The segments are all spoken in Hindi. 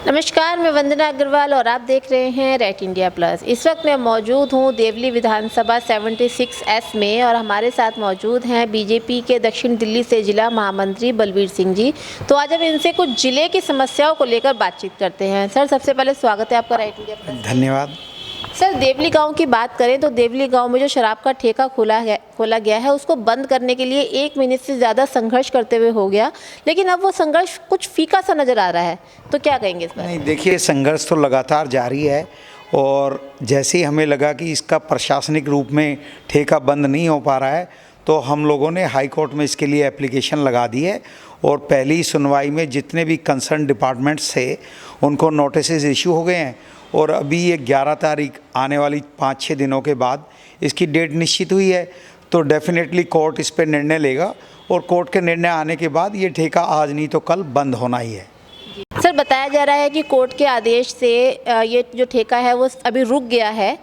नमस्कार, मैं वंदना अग्रवाल और आप देख रहे हैं रेट इंडिया प्लस। इस वक्त मैं मौजूद हूं देवली विधानसभा 76S में और हमारे साथ मौजूद हैं बीजेपी के दक्षिण दिल्ली से जिला महामंत्री बलबीर सिंह जी। तो आज हम इनसे कुछ जिले की समस्याओं को लेकर बातचीत करते हैं। सर, सबसे पहले स्वागत है आपका रेट इंडिया प्लस। धन्यवाद। सर, देवली गांव की बात करें तो देवली गांव में जो शराब का ठेका खोला गया है उसको बंद करने के लिए 1 महीने से ज़्यादा संघर्ष करते हुए हो गया, लेकिन अब वो संघर्ष कुछ फीका सा नज़र आ रहा है। तो क्या कहेंगे इस पर? नहीं, देखिए, संघर्ष तो लगातार जारी है और जैसे ही हमें लगा कि इसका प्रशासनिक रूप में ठेका बंद नहीं हो पा रहा है तो हम लोगों ने हाई कोर्ट में इसके लिए एप्लीकेशन लगा दी है और पहली सुनवाई में जितने भी कंसर्न डिपार्टमेंट्स थे उनको नोटिसेज इशू हो गए हैं और अभी ये 11 तारीख आने वाली 5-6 दिनों के बाद इसकी डेट निश्चित हुई है। तो डेफिनेटली कोर्ट इस पर निर्णय लेगा और कोर्ट के निर्णय आने के बाद ये ठेका आज नहीं तो कल बंद होना ही है। सर, बताया जा रहा है कि कोर्ट के आदेश से ये जो ठेका है वो अभी रुक गया है,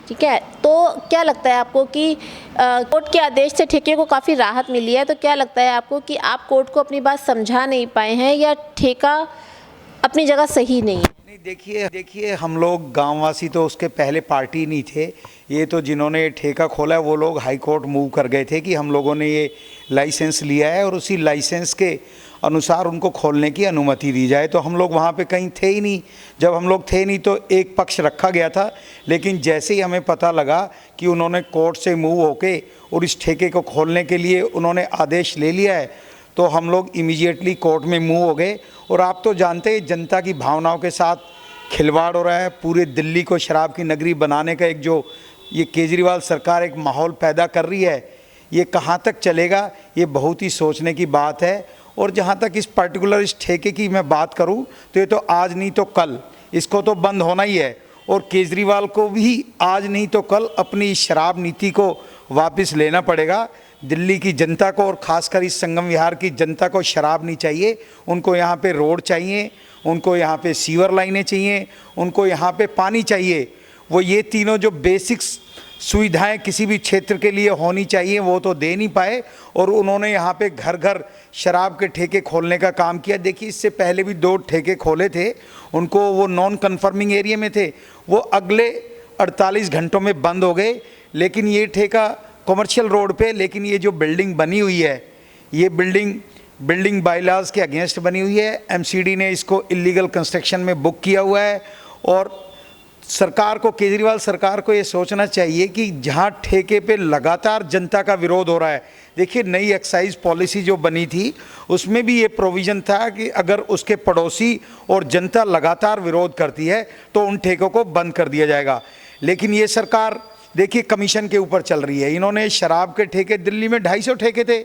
ठीक है। तो क्या लगता है आपको कि कोर्ट के आदेश से ठेके को काफ़ी राहत मिली है? तो क्या लगता है आपको कि आप कोर्ट को अपनी बात समझा नहीं पाए हैं या ठेका अपनी जगह सही नहीं है? नहीं, देखिए, हम लोग गांववासी तो उसके पहले पार्टी नहीं थे। ये तो जिन्होंने ठेका खोला है वो लोग हाई कोर्ट मूव कर गए थे कि हम लोगों ने ये लाइसेंस लिया है और उसी लाइसेंस के अनुसार उनको खोलने की अनुमति दी जाए। तो हम लोग वहाँ पे कहीं थे ही नहीं। जब हम लोग थे नहीं तो एक पक्ष रखा गया था, लेकिन जैसे ही हमें पता लगा कि उन्होंने कोर्ट से मूव होके और इस ठेके को खोलने के लिए उन्होंने आदेश ले लिया है तो हम लोग इमीडिएटली कोर्ट में मूव हो गए। और आप तो जानते हैं जनता की भावनाओं के साथ खिलवाड़ हो रहा है। पूरे दिल्ली को शराब की नगरी बनाने का एक जो ये केजरीवाल सरकार एक माहौल पैदा कर रही है, ये कहाँ तक चलेगा, ये बहुत ही सोचने की बात है। और जहाँ तक इस पर्टिकुलर इस ठेके की मैं बात करूँ तो ये तो आज नहीं तो कल इसको तो बंद होना ही है और केजरीवाल को भी आज नहीं तो कल अपनी शराब नीति को वापस लेना पड़ेगा। दिल्ली की जनता को और ख़ासकर इस संगम विहार की जनता को शराब नहीं चाहिए, उनको यहाँ पे रोड चाहिए, उनको यहाँ पे सीवर लाइनें चाहिए, उनको यहाँ पे पानी चाहिए। वो ये तीनों जो बेसिक्स सुविधाएं किसी भी क्षेत्र के लिए होनी चाहिए वो तो दे नहीं पाए और उन्होंने यहाँ पे घर घर शराब के ठेके खोलने का काम किया। देखिए, इससे पहले भी 2 ठेके खोले थे, उनको वो नॉन कन्फर्मिंग एरिया में थे, वो अगले 48 घंटों में बंद हो गए। लेकिन ये ठेका कमर्शियल रोड पे, लेकिन ये जो बिल्डिंग बनी हुई है ये बिल्डिंग बायलॉज के अगेंस्ट बनी हुई है। एमसीडी ने इसको इलीगल कंस्ट्रक्शन में बुक किया हुआ है और सरकार को, केजरीवाल सरकार को ये सोचना चाहिए कि जहाँ ठेके पे लगातार जनता का विरोध हो रहा है। देखिए, नई एक्साइज पॉलिसी जो बनी थी उसमें भी ये प्रोविज़न था कि अगर उसके पड़ोसी और जनता लगातार विरोध करती है तो उन ठेकों को बंद कर दिया जाएगा। लेकिन ये सरकार देखिए कमीशन के ऊपर चल रही है। इन्होंने शराब के ठेके, दिल्ली में 250 ठेके थे,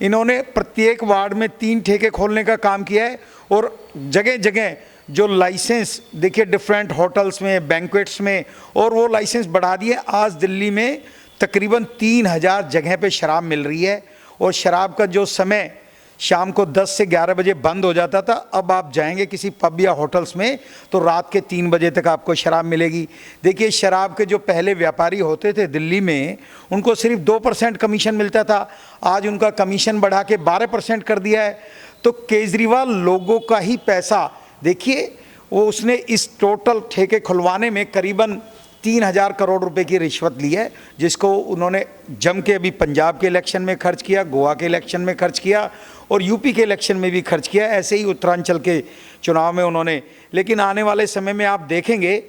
इन्होंने प्रत्येक वार्ड में 3 ठेके खोलने का काम किया है और जगह जगह जो लाइसेंस देखिए डिफरेंट होटल्स में, बैंक्वेट्स में, और वो लाइसेंस बढ़ा दिए। आज दिल्ली में तकरीबन 3000 जगह पे शराब मिल रही है और शराब का जो समय शाम को 10 से 11 बजे बंद हो जाता था, अब आप जाएंगे किसी पब या होटल्स में तो रात के 3 बजे तक आपको शराब मिलेगी। देखिए, शराब के जो पहले व्यापारी होते थे दिल्ली में उनको सिर्फ 2% कमीशन मिलता था, आज उनका कमीशन बढ़ा के 12% कर दिया है। तो केजरीवाल लोगों का ही पैसा, देखिए वो उसने इस टोटल ठेके खुलवाने में करीबन 3000 करोड़ रुपए की रिश्वत ली है, जिसको उन्होंने जम के अभी पंजाब के इलेक्शन में खर्च किया, गोवा के इलेक्शन में खर्च किया और यूपी के इलेक्शन में भी खर्च किया, ऐसे ही उत्तरांचल के चुनाव में उन्होंने। लेकिन आने वाले समय में आप देखेंगे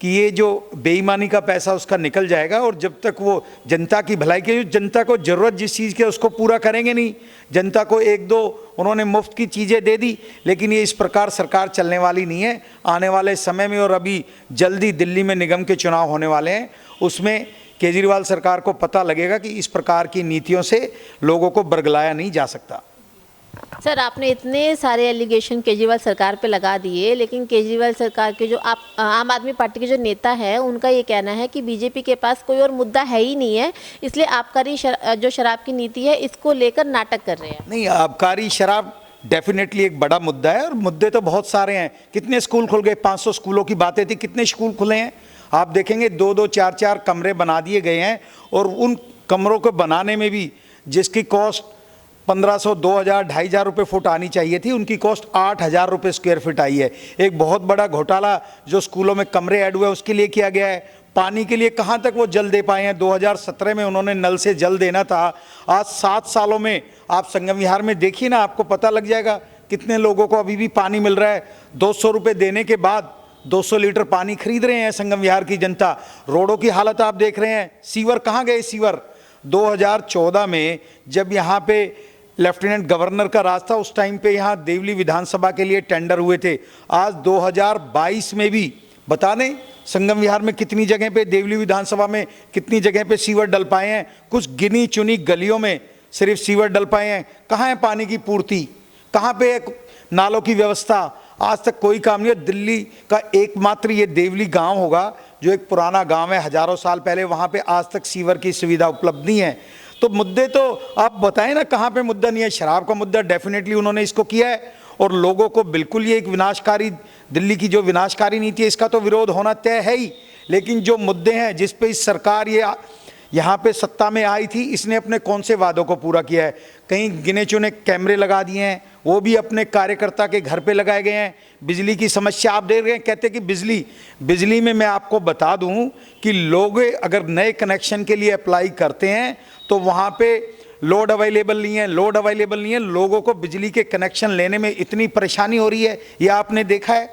कि ये जो बेईमानी का पैसा उसका निकल जाएगा और जब तक वो जनता की भलाई के, जनता को ज़रूरत जिस चीज़ की उसको पूरा करेंगे नहीं। जनता को 1-2 उन्होंने मुफ्त की चीज़ें दे दी, लेकिन ये इस प्रकार सरकार चलने वाली नहीं है। आने वाले समय में और अभी जल्दी दिल्ली में निगम के चुनाव होने वाले हैं, उसमें केजरीवाल सरकार को पता लगेगा कि इस प्रकार की नीतियों से लोगों को बरगलाया नहीं जा सकता। सर, आपने इतने सारे एलिगेशन केजरीवाल सरकार पे लगा दिए, लेकिन केजरीवाल सरकार के जो आम आदमी पार्टी के जो नेता है उनका ये कहना है कि बीजेपी के पास कोई और मुद्दा है ही नहीं है, इसलिए आबकारी जो शराब की नीति है इसको लेकर नाटक कर रहे हैं। नहीं, आबकारी शराब डेफिनेटली एक बड़ा मुद्दा है और मुद्दे तो बहुत सारे हैं। कितने स्कूल खुल गए? 500 स्कूलों की बातें थी, कितने स्कूल खुले हैं? आप देखेंगे 2-2, 4-4 कमरे बना दिए गए हैं और उन कमरों को बनाने में भी जिसकी कॉस्ट 1500, 2000, 2500 रुपये फुट आनी चाहिए थी, उनकी कॉस्ट 8000 रुपये स्क्वायर फीट आई है। एक बहुत बड़ा घोटाला जो स्कूलों में कमरे ऐड हुए उसके लिए किया गया है। पानी के लिए कहाँ तक वो जल दे पाए हैं? 2017 में उन्होंने नल से जल देना था, आज 7 सालों में आप संगम विहार में देखिए ना, आपको पता लग जाएगा कितने लोगों को अभी भी पानी मिल रहा है। 200 रुपये देने के बाद 200 लीटर पानी खरीद रहे हैं संगम विहार की जनता। रोडों की हालत आप देख रहे हैं, सीवर कहाँ गए? सीवर 2014 में जब यहाँ पे लेफ्टिनेंट गवर्नर का राज था, उस टाइम पे यहाँ देवली विधानसभा के लिए टेंडर हुए थे। आज 2022 में भी बता दें संगम विहार में कितनी जगह पे, देवली विधानसभा में कितनी जगह पे सीवर डल पाए हैं? कुछ गिनी चुनी गलियों में सिर्फ सीवर डल पाए हैं। कहाँ है पानी की पूर्ति? कहाँ पे है नालों की व्यवस्था? आज तक कोई काम नहीं है। दिल्ली का एकमात्र ये देवली गांव होगा जो एक पुराना गांव है, हजारों साल पहले, वहाँ पे आज तक सीवर की सुविधा उपलब्ध नहीं है। तो मुद्दे तो आप बताएं ना, कहाँ पे मुद्दा नहीं है? शराब का मुद्दा डेफिनेटली उन्होंने इसको किया है, और लोगों को बिल्कुल ये एक विनाशकारी, दिल्ली की जो विनाशकारी नीति है इसका तो विरोध होना तय है ही। लेकिन जो मुद्दे हैं जिस पे इस सरकार ये यहाँ पे सत्ता में आई थी, इसने अपने कौन से वादों को पूरा किया है? कहीं गिने चुने कैमरे लगा दिए हैं, वो भी अपने कार्यकर्ता के घर पे लगाए गए हैं। बिजली की समस्या आप देख रहे हैं, कहते हैं कि बिजली में मैं आपको बता दूं कि लोग अगर नए कनेक्शन के लिए अप्लाई करते हैं तो वहाँ पे लोड अवेलेबल नहीं है, लोगों को बिजली के कनेक्शन लेने में इतनी परेशानी हो रही है, ये आपने देखा है।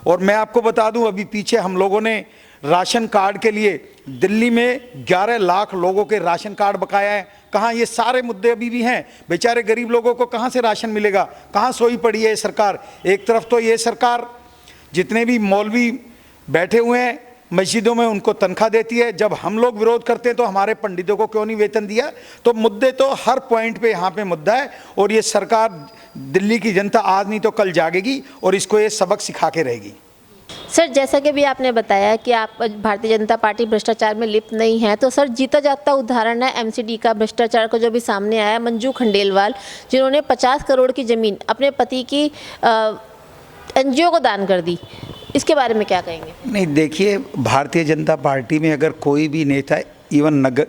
और मैं आपको बता दूं, अभी पीछे हम लोगों ने राशन कार्ड के लिए दिल्ली में 11 लाख लोगों के राशन कार्ड बकाया है। कहाँ ये सारे मुद्दे अभी भी हैं? बेचारे गरीब लोगों को कहाँ से राशन मिलेगा? कहाँ सोई पड़ी है ये सरकार? एक तरफ तो ये सरकार जितने भी मौलवी बैठे हुए हैं मस्जिदों में, उनको तनख्वाह देती है। जब हम लोग विरोध करते हैं तो हमारे पंडितों को क्यों नहीं वेतन दिया? तो मुद्दे तो हर पॉइंट पे यहाँ पे मुद्दा है, और ये सरकार, दिल्ली की जनता आज नहीं तो कल जागेगी और इसको ये सबक सिखा के रहेगी। सर, जैसा कि भी आपने बताया कि आप भारतीय जनता पार्टी भ्रष्टाचार में लिप्त नहीं है, तो सर जीता जागता उदाहरण है एमसीडी का भ्रष्टाचार का, जो भी सामने आया, मंजू खंडेलवाल, जिन्होंने 50 करोड़ की ज़मीन अपने पति की एनजीओ को दान कर दी। इसके बारे में क्या कहेंगे? नहीं, देखिए, भारतीय जनता पार्टी में अगर कोई भी नेता, इवन नगर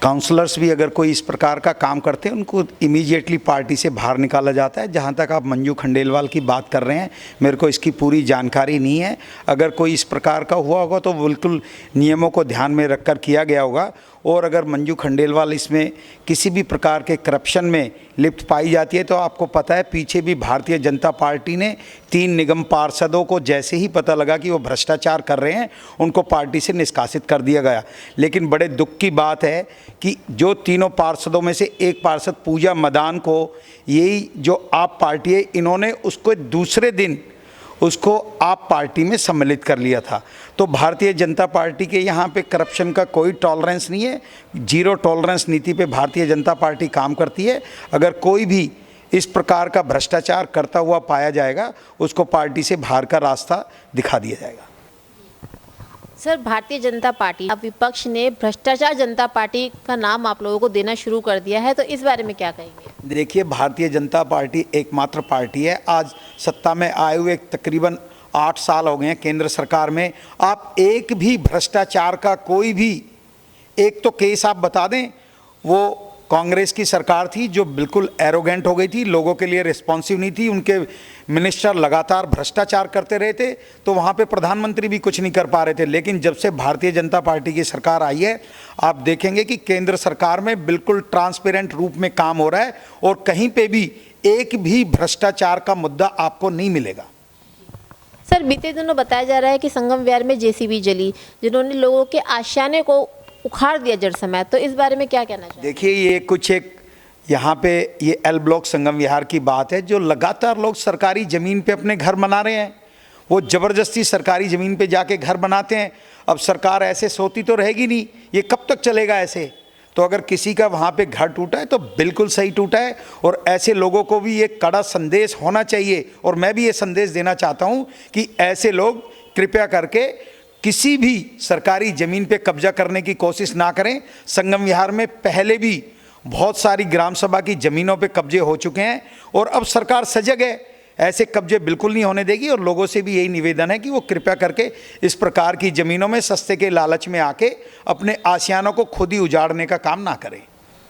काउंसलर्स भी अगर कोई इस प्रकार का काम करते हैं, उनको इमीडिएटली पार्टी से बाहर निकाला जाता है। जहाँ तक आप मंजू खंडेलवाल की बात कर रहे हैं, मेरे को इसकी पूरी जानकारी नहीं है। अगर कोई इस प्रकार का हुआ होगा तो बिल्कुल नियमों को ध्यान में रखकर किया गया होगा। और अगर मंजू खंडेलवाल इसमें किसी भी प्रकार के करप्शन में लिप्त पाई जाती है, तो आपको पता है पीछे भी भारतीय जनता पार्टी ने 3 निगम पार्षदों को जैसे ही पता लगा कि वो भ्रष्टाचार कर रहे हैं, उनको पार्टी से निष्कासित कर दिया गया। लेकिन बड़े दुख की बात है कि जो तीनों पार्षदों में से एक पार्षद पूजा मदान को, यही जो आप पार्टी है, इन्होंने उसको दूसरे दिन उसको आप पार्टी में सम्मिलित कर लिया था। तो भारतीय जनता पार्टी के यहाँ पे करप्शन का कोई टॉलरेंस नहीं है, 0 टॉलरेंस नीति पे भारतीय जनता पार्टी काम करती है। अगर कोई भी इस प्रकार का भ्रष्टाचार करता हुआ पाया जाएगा, उसको पार्टी से बाहर का रास्ता दिखा दिया जाएगा। सर, भारतीय जनता पार्टी, अब विपक्ष ने भ्रष्टाचार जनता पार्टी का नाम आप लोगों को देना शुरू कर दिया है, तो इस बारे में क्या कहेंगे? देखिए, भारतीय जनता पार्टी एकमात्र पार्टी है, आज सत्ता में आए हुए तकरीबन 8 साल हो गए हैं केंद्र सरकार में। आप एक भी भ्रष्टाचार का कोई भी एक तो केस आप बता दें। वो कांग्रेस की सरकार थी जो बिल्कुल एरोगेंट हो गई थी, लोगों के लिए रिस्पॉन्सिव नहीं थी, उनके मिनिस्टर लगातार भ्रष्टाचार करते रहे थे, तो वहाँ पे प्रधानमंत्री भी कुछ नहीं कर पा रहे थे। लेकिन जब से भारतीय जनता पार्टी की सरकार आई है, आप देखेंगे कि केंद्र सरकार में बिल्कुल ट्रांसपेरेंट रूप में काम हो रहा है, और कहीं पे भी एक भी भ्रष्टाचार का मुद्दा आपको नहीं मिलेगा। सर, बीते दिनों बताया जा रहा है कि संगम विहार में जेसीबी जली, जिन्होंने लोगों के आशियाने को उखाड़ दिया जड़ समेत, तो इस बारे में क्या कहना चाहिए? देखिए, ये कुछ एक यहाँ पे ये एल ब्लॉक संगम विहार की बात है, जो लगातार लोग सरकारी ज़मीन पे अपने घर बना रहे हैं। वो ज़बरदस्ती सरकारी ज़मीन पे जाके घर बनाते हैं। अब सरकार ऐसे सोती तो रहेगी नहीं, ये कब तक चलेगा ऐसे? तो अगर किसी का वहाँ पे घर टूटा है तो बिल्कुल सही टूटा है, और ऐसे लोगों को भी ये कड़ा संदेश होना चाहिए। और मैं भी ये संदेश देना चाहता हूँ कि ऐसे लोग कृपया करके किसी भी सरकारी ज़मीन पे कब्जा करने की कोशिश ना करें। संगम विहार में पहले भी बहुत सारी ग्राम सभा की ज़मीनों पे कब्जे हो चुके हैं, और अब सरकार सजग है, ऐसे कब्जे बिल्कुल नहीं होने देगी। और लोगों से भी यही निवेदन है कि वो कृपया करके इस प्रकार की ज़मीनों में सस्ते के लालच में आके अपने आशियानों को खुद ही उजाड़ने का काम ना करें।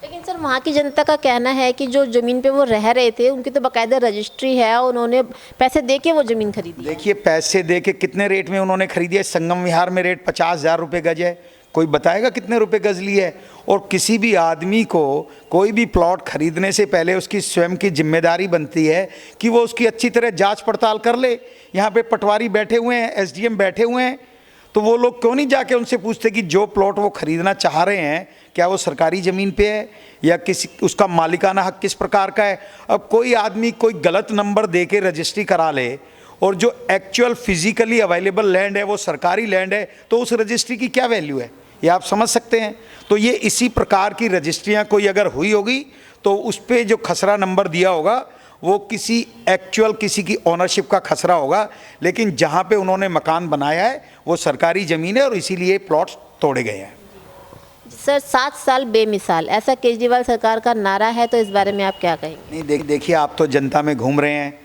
लेकिन सर वहाँ की जनता का कहना है कि जो ज़मीन पे वो रह रहे थे उनकी तो बाकायदा रजिस्ट्री है, उन्होंने पैसे दे के वो ज़मीन खरीदी है। देखिए पैसे दे के कितने रेट में उन्होंने खरीदी है। संगम विहार में रेट 50,000 रुपये गज है, कोई बताएगा कितने रुपए गज ली है। और किसी भी आदमी को कोई भी प्लॉट खरीदने से पहले उसकी स्वयं की जिम्मेदारी बनती है कि वो उसकी अच्छी तरह जांच पड़ताल कर ले। यहाँ पे पटवारी बैठे हुए हैं, एसडीएम बैठे हुए हैं, तो वो लोग क्यों नहीं जाके उनसे पूछते कि जो प्लॉट वो खरीदना चाह रहे हैं क्या वो सरकारी ज़मीन पे है या किसी उसका मालिकाना हक किस प्रकार का है। अब कोई आदमी कोई गलत नंबर दे के रजिस्ट्री करा ले और जो एक्चुअल फिजिकली अवेलेबल लैंड है वो सरकारी लैंड है, तो उस रजिस्ट्री की क्या वैल्यू है, ये आप समझ सकते हैं। तो ये इसी प्रकार की रजिस्ट्रियाँ कोई अगर हुई होगी तो उस पर जो खसरा नंबर दिया होगा वो किसी एक्चुअल किसी की ओनरशिप का खसरा होगा, लेकिन जहाँ पे उन्होंने मकान बनाया है वो सरकारी ज़मीन है और इसीलिए प्लॉट्स तोड़े गए हैं। सर 7 साल बेमिसाल, ऐसा केजरीवाल सरकार का नारा है, तो इस बारे में आप क्या कहेंगे? नहीं देखिए आप तो जनता में घूम रहे हैं,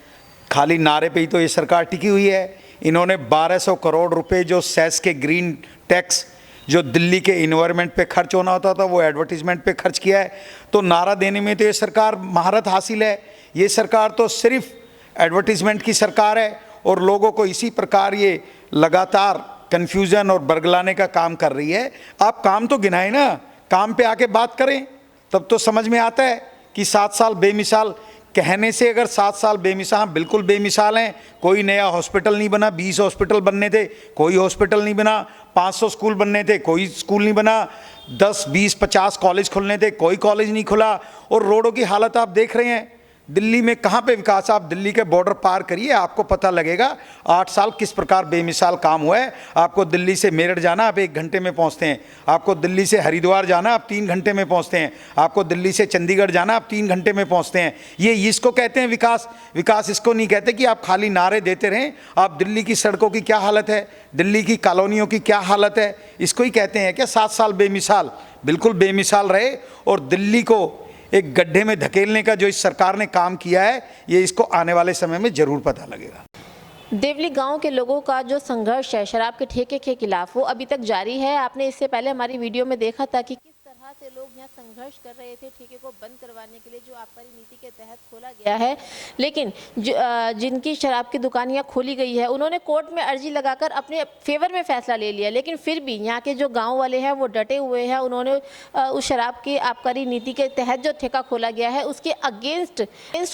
खाली नारे पे ही तो ये सरकार टिकी हुई है। इन्होंने 1200 करोड़ रुपए जो सेस के ग्रीन टैक्स जो दिल्ली के इन्वायरमेंट पे खर्च होना होता था वो एडवर्टीजमेंट पे खर्च किया है। तो नारा देने में तो ये सरकार महारत हासिल है। ये सरकार तो सिर्फ एडवर्टीजमेंट की सरकार है और लोगों को इसी प्रकार ये लगातार कन्फ्यूज़न और बरगलाने का काम कर रही है। आप काम तो गिनाए ना, काम पे आके बात करें तब तो समझ में आता है कि 7 साल बेमिसाल कहने से अगर 7 साल बेमिसाल, बिल्कुल बेमिसाल हैं। कोई नया हॉस्पिटल नहीं बना, 20 हॉस्पिटल बनने थे, कोई हॉस्पिटल नहीं बना। 500 स्कूल बनने थे, कोई स्कूल नहीं बना। 10, 20, 50 कॉलेज खुलने थे, कोई कॉलेज नहीं खुला। और रोडों की हालत आप देख रहे हैं दिल्ली में, कहाँ पे विकास। आप दिल्ली के बॉर्डर पार करिए, आपको पता लगेगा 8 साल किस प्रकार बेमिसाल काम हुआ है। आपको दिल्ली से मेरठ जाना आप 1 घंटे में पहुँचते हैं, आपको दिल्ली से हरिद्वार जाना आप 3 घंटे में पहुँचते हैं, आपको दिल्ली से चंडीगढ़ जाना आप 3 घंटे में पहुँचते हैं। ये इसको कहते हैं विकास। विकास इसको नहीं कहते कि आप खाली नारे देते रहें। आप दिल्ली की सड़कों की क्या हालत है, दिल्ली की कॉलोनियों की क्या हालत है, इसको ही कहते हैं क्या 7 साल बेमिसाल। बिल्कुल बेमिसाल रहे और दिल्ली को एक गड्ढे में धकेलने का जो इस सरकार ने काम किया है ये इसको आने वाले समय में जरूर पता लगेगा। देवली गांव के लोगों का जो संघर्ष है शराब के ठेके के खिलाफ वो अभी तक जारी है। आपने इससे पहले हमारी वीडियो में देखा था कि किस तरह से लोग यहाँ संघर्ष कर रहे थे ठेके को बंद करवाने के लिए, जो आबकारी नीति के तहत खोला गया है। लेकिन जिनकी शराब की दुकान यहाँ खोली गई है उन्होंने कोर्ट में अर्जी लगाकर अपने फेवर में फैसला ले लिया, लेकिन फिर भी यहाँ के जो गाँव वाले हैं वो डटे हुए हैं। उन्होंने उस शराब की आबकारी नीति के तहत जो ठेका खोला गया है उसके अगेंस्ट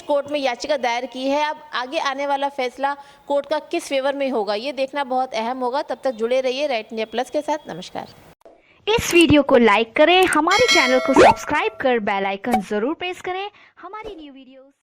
कोर्ट में याचिका दायर की है। अब आगे आने वाला फैसला कोर्ट का किस फेवर में होगा ये देखना बहुत अहम होगा। तब तक जुड़े रहिए राइट इंडिया प्लस के साथ। नमस्कार। इस वीडियो को लाइक करें, हमारे चैनल को सब्सक्राइब कर बेल आइकन जरूर प्रेस करें हमारी न्यू वीडियोस